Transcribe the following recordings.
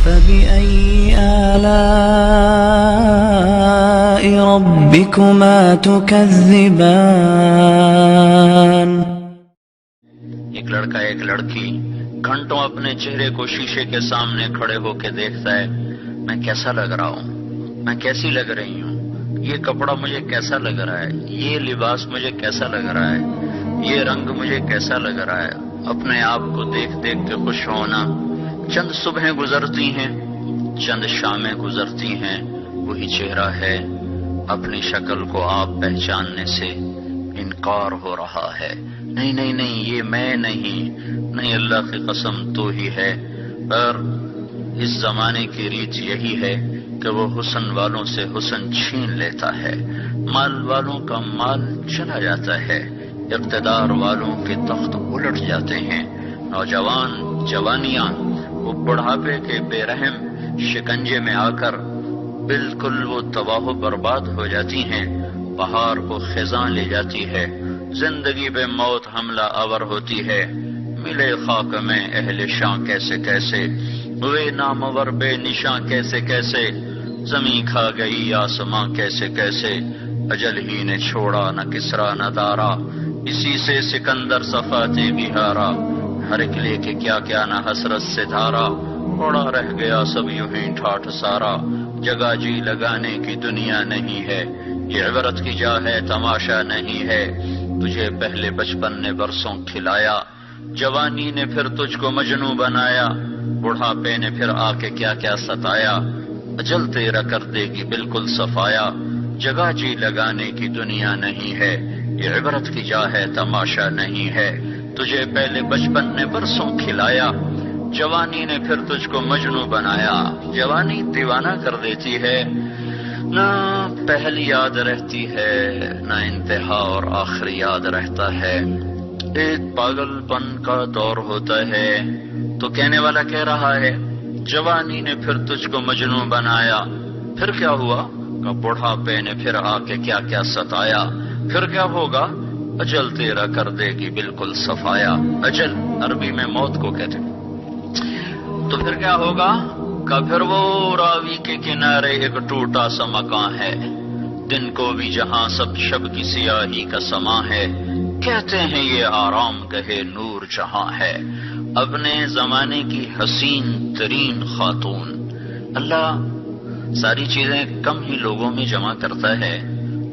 فبأي آلاء ربكما تكذبان؟ ایک لڑکا ایک لڑکی گھنٹوں اپنے چہرے کو شیشے کے سامنے کھڑے ہو کے دیکھتا ہے، میں کیسا لگ رہا ہوں، میں کیسی لگ رہی ہوں، یہ کپڑا مجھے کیسا لگ رہا ہے، یہ لباس مجھے کیسا لگ رہا ہے، یہ رنگ مجھے کیسا لگ رہا ہے۔ اپنے آپ کو دیکھ دیکھ کے خوش ہونا۔ چند صبحیں گزرتی ہیں، چند شامیں گزرتی ہیں، وہی چہرہ ہے، اپنی شکل کو آپ پہچاننے سے انکار ہو رہا ہے۔ نہیں نہیں نہیں، یہ میں نہیں، نہیں، اللہ کی قسم تو ہی ہے۔ پر اس زمانے کی ریت یہی ہے کہ وہ حسن والوں سے حسن چھین لیتا ہے، مال والوں کا مال چلا جاتا ہے، اقتدار والوں کے تخت الٹ جاتے ہیں، نوجوان جوانیاں وہ بڑھاپے کے بے رحم شکنجے میں آ کر بالکل وہ تباہ و برباد ہو جاتی ہیں، بہار کو خزاں لے جاتی ہے، زندگی پہ موت حملہ آور ہوتی ہے۔ ملے خاک میں اہل شاں کیسے کیسے، ہوئے نامور بے نشاں کیسے کیسے، زمیں کھا گئی آسماں کیسے کیسے، اجل ہی نے چھوڑا نہ کسرا نہ دارا، اسی سے سکندر صفاتے بہارا، ہر ایک لے کے کیا کیا نہ حسرت سے دھارا، پڑا رہ گیا سب یوں ہی ٹھاٹھ سارا، جگہ جی لگانے کی دنیا نہیں ہے، یہ عبرت کی جا ہے تماشا نہیں ہے، تجھے پہلے بچپن نے برسوں کھلایا، جوانی نے پھر تجھ کو مجنوں بنایا، بڑھاپے نے پھر آ کے کیا کیا ستایا، اجل تیرا کر دے گی بالکل صفایا، جگہ جی لگانے کی دنیا نہیں ہے، یہ عبرت کی جا ہے تماشا نہیں ہے، تجھے پہلے بچپن نے برسوں کھلایا، جوانی نے پھر تجھ کو مجنوں بنایا۔ جوانی دیوانہ کر دیتی ہے، نہ پہل یاد رہتی ہے، نہ انتہا اور آخر یاد رہتا ہے، ایک پاگل پن کا دور ہوتا ہے۔ تو کہنے والا کہہ رہا ہے جوانی نے پھر تجھ کو مجنوں بنایا، پھر کیا ہوا کہ بڑھاپے نے پھر آ کے کیا کیا ستایا، پھر کیا ہوگا اجل تیرا کر دے گی بالکل صفایا۔ اجل عربی میں موت کو کہتے ہیں۔ تو پھر کیا ہوگا کہ پھر وہ راوی کے کنارے ایک ٹوٹا سا مکان ہے، دن کو بھی جہاں سب شب کی سیاہی کا سما ہے، کہتے ہیں یہ آرام گہے نور جہاں ہے، اپنے زمانے کی حسین ترین خاتون۔ اللہ ساری چیزیں کم ہی لوگوں میں جمع کرتا ہے،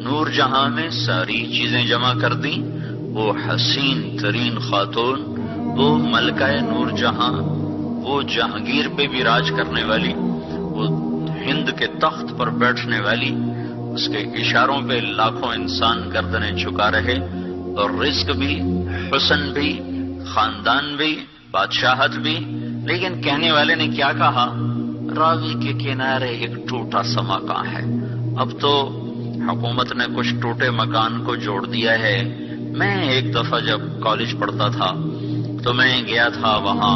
نور جہاں میں ساری چیزیں جمع کر دیں، وہ حسین ترین خاتون، وہ ملکہ نور جہاں، وہ جہانگیر پہ بھی راج کرنے والی، وہ ہند کے تخت پر بیٹھنے والی، اس کے اشاروں پہ لاکھوں انسان گردنیں جھکا رہے، اور رزق بھی، حسن بھی، خاندان بھی، بادشاہت بھی۔ لیکن کہنے والے نے کیا کہا؟ راوی کے کنارے ایک ٹوٹا سا مکان ہے۔ اب تو حکومت نے کچھ ٹوٹے مکان کو جوڑ دیا ہے۔ میں ایک دفعہ جب کالج پڑھتا تھا تو میں گیا تھا وہاں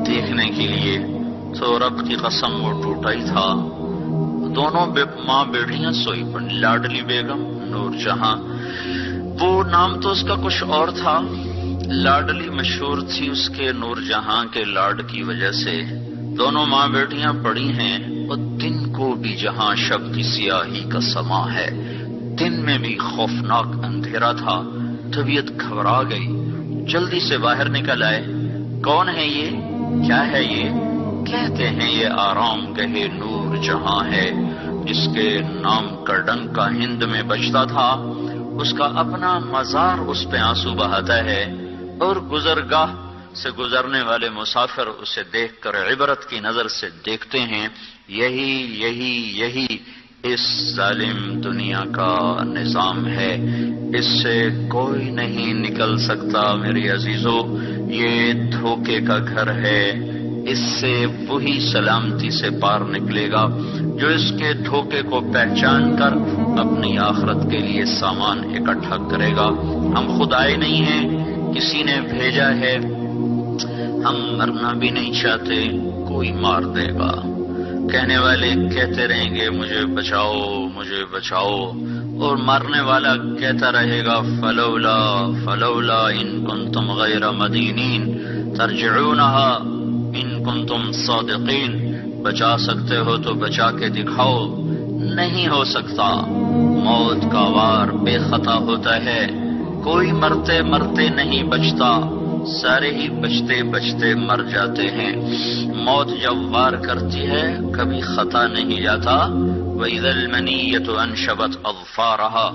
دیکھنے کے لیے، تو رب کی قسم وہ ٹوٹا ہی تھا۔ دونوں ماں بیٹیاں سوئی پڑی، لاڈلی بیگم، نور جہاں۔ وہ نام تو اس کا کچھ اور تھا، لاڈلی مشہور تھی اس کے نور جہاں کے لاڈ کی وجہ سے۔ دونوں ماں بیٹیاں پڑی ہیں، اور دن کو بھی جہاں شب کی سیاہی کا سما ہے، دن میں بھی خوفناک اندھیرا تھا۔ طبیعت گھبرا گئی، جلدی سے باہر نکل آئے۔ کون ہے یہ؟ کیا ہے یہ؟ کہتے ہیں یہ آرام گہے نور جہاں ہے، جس کے نام کا ڈنکا ہند میں بجتا تھا، اس کا اپنا مزار اس پہ آنسو بہاتا ہے، اور گزرگاہ سے گزرنے والے مسافر اسے دیکھ کر عبرت کی نظر سے دیکھتے ہیں۔ یہی اس ظالم دنیا کا نظام ہے، اس سے کوئی نہیں نکل سکتا میرے عزیزو، یہ دھوکے کا گھر ہے، اس سے وہی سلامتی سے پار نکلے گا جو اس کے دھوکے کو پہچان کر اپنی آخرت کے لیے سامان اکٹھا کرے گا۔ ہم خود آئے نہیں ہیں، کسی نے بھیجا ہے، ہم مرنا بھی نہیں چاہتے، کوئی مار دے گا۔ کہنے والے کہتے رہیں گے مجھے بچاؤ مجھے بچاؤ، اور مرنے والا کہتا رہے گا فلولا ان کنتم غیر مدینین ترجعونها ان کنتم صادقین، بچا سکتے ہو تو بچا کے دکھاؤ، نہیں ہو سکتا۔ موت کا وار بے خطا ہوتا ہے، کوئی مرتے مرتے نہیں بچتا، سارے ہی بچتے بچتے مر جاتے ہیں۔ موت جب وار کرتی ہے کبھی خطا نہیں جاتا۔ وَإِذَا الْمَنِيَّةُ أَنْشَبَتْ أَظْفَارَهَا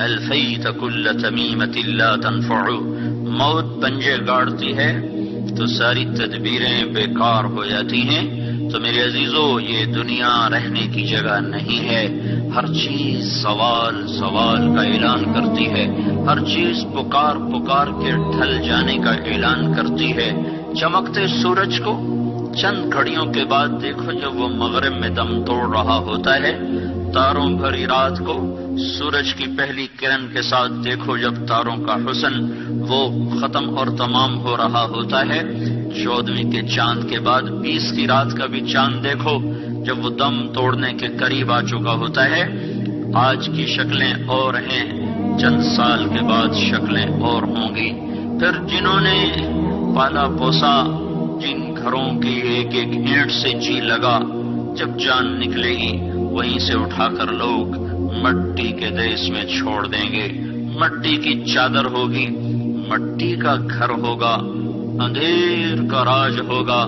أَلْفَيْتَ كُلَّ تَمِيمَةٍ لَا تَنْفَعُ۔ موت پنجے گاڑتی ہے تو ساری تدبیریں بیکار ہو جاتی ہیں۔ تو میرے عزیزو، یہ دنیا رہنے کی جگہ نہیں ہے۔ ہر چیز سوال سوال کا اعلان کرتی ہے، ہر چیز پکار پکار کے ڈھل جانے کا اعلان کرتی ہے۔ چمکتے سورج کو چند گھڑیوں کے بعد دیکھو جب وہ مغرب میں دم توڑ رہا ہوتا ہے، تاروں بھری رات کو سورج کی پہلی کرن کے ساتھ دیکھو جب تاروں کا حسن وہ ختم اور تمام ہو رہا ہوتا ہے۔ 14ویں کے چاند کے بعد 20 کی رات کا بھی چاند دیکھو جب وہ دم توڑنے کے قریب آ چکا ہوتا ہے۔ آج کی شکلیں اور ہیں، چند سال کے بعد شکلیں اور ہوں گی۔ پھر جنہوں نے پالا پوسا، جن گھروں کی ایک ایک اینٹ سے جی لگا، جب جان نکلے گی وہیں سے اٹھا کر لوگ مٹی کے دیس میں چھوڑ دیں گے۔ مٹی کی چادر ہوگی، مٹی کا گھر ہوگا، اندھیر کا راج ہوگا،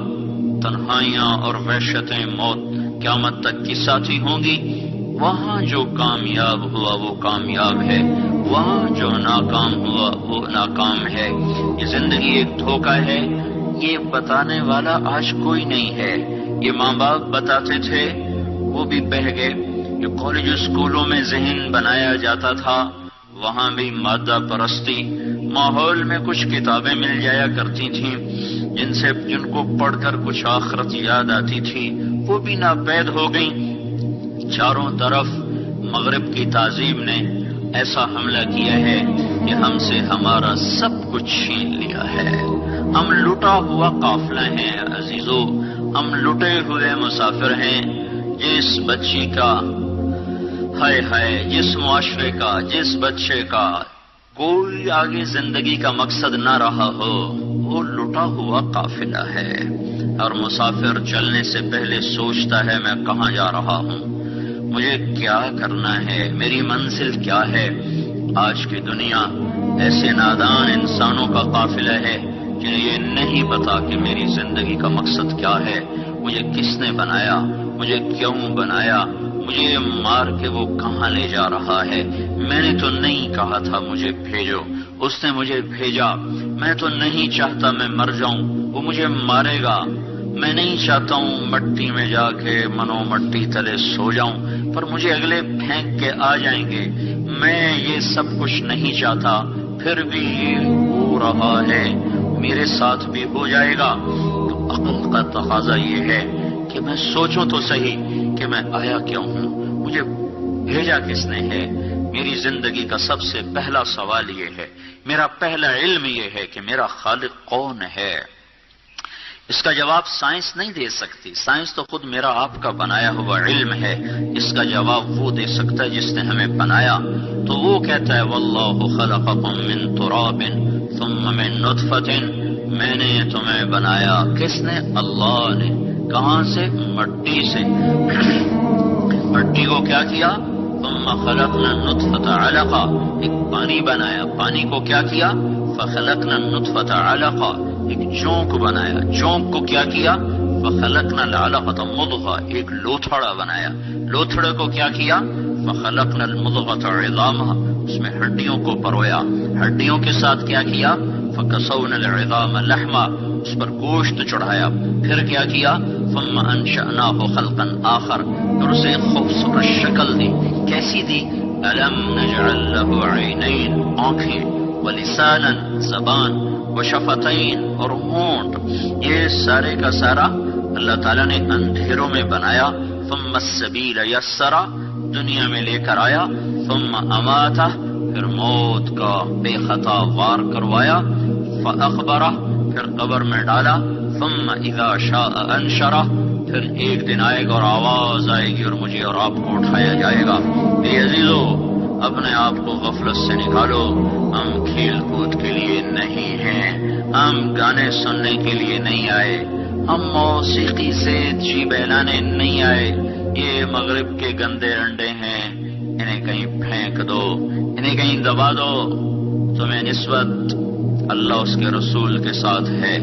تنہائیاں اور وحشتیں موت قیامت تک کی ساتھی ہوں گی۔ وہاں جو کامیاب ہوا وہ کامیاب ہے، وہاں جو ناکام ہوا وہ ناکام ہے۔ یہ زندگی ایک دھوکہ ہے، یہ بتانے والا آج کوئی نہیں ہے۔ یہ ماں باپ بتاتے تھے، وہ بھی بہہ گئے۔ یہ کالج اسکولوں میں ذہن بنایا جاتا تھا، وہاں بھی مادہ پرستی، ماحول میں کچھ کتابیں مل جایا کرتی تھیں جن کو پڑھ کر کچھ آخرت یاد آتی تھی، وہ بھی ناپید ہو گئیں۔ چاروں طرف مغرب کی تہذیب نے ایسا حملہ کیا ہے کہ ہم سے ہمارا سب کچھ چھین لیا ہے۔ ہم لٹا ہوا قافلہ ہیں عزیزو، ہم لٹے ہوئے مسافر ہیں۔ جس بچی کا ہائے ہائے، جس معاشرے کا، جس بچے کا کوئی آگے زندگی کا مقصد نہ رہا ہو، وہ لٹا ہوا قافلہ ہے۔ اور مسافر چلنے سے پہلے سوچتا ہے میں کہاں جا رہا ہوں، مجھے کیا کرنا ہے، میری منزل کیا ہے۔ آج کی دنیا ایسے نادان انسانوں کا قافلہ ہے جنہیں یہ نہیں پتا کہ میری زندگی کا مقصد کیا ہے، مجھے کس نے بنایا، مجھے کیوں بنایا، مجھے مار کے وہ کہاں لے جا رہا ہے۔ میں نے تو نہیں کہا تھا مجھے بھیجو، اس نے مجھے بھیجا۔ میں تو نہیں چاہتا میں مر جاؤں، وہ مجھے مارے گا۔ میں نہیں چاہتا ہوں مٹی میں جا کے منو مٹی تلے سو جاؤں، پر مجھے اگلے پھینک کے آ جائیں گے۔ میں یہ سب کچھ نہیں چاہتا، پھر بھی یہ ہو رہا ہے، میرے ساتھ بھی ہو جائے گا۔ تو عقل کا تقاضا یہ ہے کہ میں سوچوں تو صحیح کہ میں آیا کیوں ہوں، مجھے بھیجا کس نے ہے۔ میری زندگی کا سب سے پہلا سوال یہ ہے، میرا پہلا علم یہ ہے کہ میرا خالق کون ہے۔ اس کا جواب سائنس نہیں دے سکتی، سائنس تو خود میرا آپ کا بنایا ہوا علم ہے۔ اس کا جواب وہ دے سکتا ہے جس نے ہمیں بنایا۔ تو وہ کہتا ہے واللہ خلقکم من تراب ثم من نطفۃ، میں نے تمہیں بنایا، کس نے؟ اللہ نے۔ کہاں سے؟ مٹی سے۔ مٹی کو کیا کیا؟ ثم خلقنا النطفۃ علقہ، ایک پانی بنایا، پانی کو کیا کیا؟ فخلقنا النطفۃ علقہ، ایک جونک بنایا، جونک کو کیا کیا؟ فخلقنا العلقۃ مضغہ، ایک لوتھڑا بنایا، لوتھڑے کو کیا کیا؟ فخلقنا المضغۃ عظاما، اس میں ہڈیوں کو پرویا، ہڈیوں کے ساتھ کیا کیا؟ فکسونا العظام لحما، اس پر گوشت چڑھایا، پھر کیا کیا؟ ثم انشأناہ خلقا آخر، پھر اسے خوبصورت شکل دی، کیسی دی؟ الم نجعل له عینین، آنکھیں، ولسانا، زبان، وشفتین، اور ہونٹ۔ یہ سارے کا سارا اللہ تعالیٰ نے اندھیروں میں بنایا۔ ثم السبیل یسرا، دنیا میں لے کر آیا۔ ثم اماتہ، پھر موت کا بے خطا وار کروایا۔ فاخبرہ، پھر قبر میں ڈالا۔ ثم اذا شاء انشرہ، پھر ایک دن آئے گا اور آواز آئے گی اور مجھے اور آپ کو اٹھایا جائے گا۔ اے عزیزو، اپنے آپ کو غفلت سے نکالو، ہم کھیل کود کے لیے نہیں ہیں، ہم گانے سننے کے لیے نہیں آئے، ہم موسیقی سے جی بہلانے نہیں آئے. یہ مغرب کے گندے انڈے ہیں، انہیں کہیں پھینک دو، انہیں کہیں دبا دو. تمہیں نسبت اللہ اس کے رسول کے ساتھ ہے.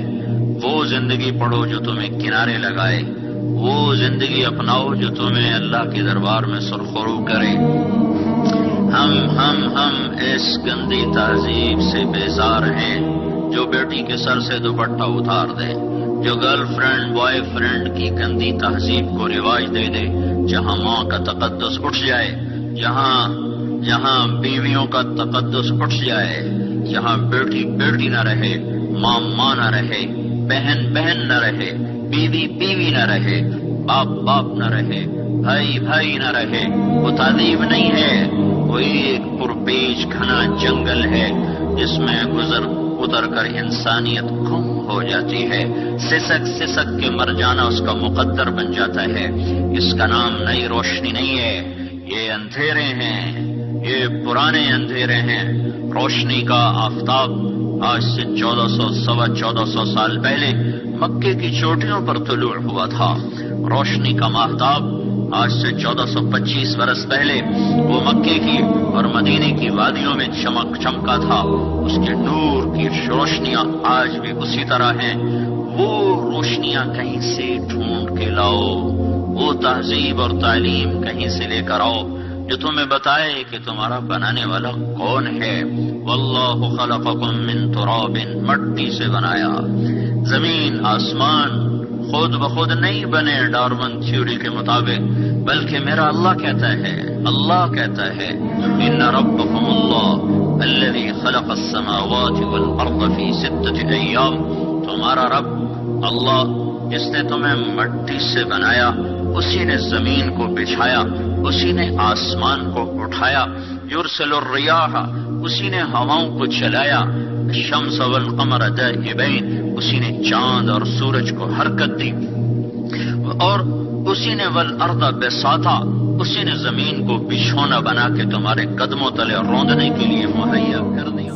وہ زندگی پڑھو جو تمہیں کنارے لگائے، وہ زندگی اپناؤ جو تمہیں اللہ کے دربار میں سرخرو کرے. ہم اس گندی تہذیب سے بیزار ہیں جو بیٹی کے سر سے دوپٹہ اتار دے، جو گرل فرینڈ بوائے فرینڈ کی گندی تہذیب کو رواج دے دے، جہاں ماں کا تقدس اٹھ جائے، جہاں بیویوں کا تقدس اٹھ جائے، جہاں بیٹی بیٹی نہ رہے، ماں ماں نہ رہے، بہن بہن نہ رہے، بیوی بیوی نہ رہے، باپ باپ نہ رہے، بھائی بھائی نہ رہے. وہ تعلیم نہیں ہے، وہ ایک پرپیچ گھنا جنگل ہے جس میں اتر کر انسانیت گم ہو جاتی ہے. سسک سسک کے مر جانا اس کا مقدر بن جاتا ہے. اس کا نام نئی روشنی نہیں ہے، یہ اندھیرے ہیں، یہ پرانے اندھیرے ہیں. روشنی کا آفتاب آج سے 1400 سال پہلے مکے کی چوٹیوں پر طلوع ہوا تھا. روشنی کا ماہتاب آج سے 1425 برس پہلے وہ مکے کی اور مدینے کی وادیوں میں چمکا تھا. اس کے نور کی روشنیاں آج بھی اسی طرح ہیں. وہ روشنیاں کہیں سے ڈھونڈ کے لاؤ، وہ تہذیب اور تعلیم کہیں سے لے کر آؤ جو تمہیں بتائے کہ تمہارا بنانے والا کون ہے. واللہ خلقکم من تراب، مٹی سے بنایا. زمین آسمان خود بخود نہیں بنے ڈارون تھیوری کے مطابق، بلکہ میرا اللہ کہتا ہے ان ربکم اللہ الذی خلق السماوات والارض فی 6 ایام. تمہارا رب اللہ جس نے تمہیں مٹی سے بنایا، اسی نے زمین کو بچھایا، اسی نے آسمان کو اٹھایا. یرسل الریاح، اسی نے ہواؤں کو چلایا. الشمس والقمر دائبین، اسی نے چاند اور سورج کو حرکت دی. اور اسی نے والارض بساطا، اسی نے زمین کو بچھونا بنا کے تمہارے قدموں تلے روندنے کے لیے مہیا کر دیا.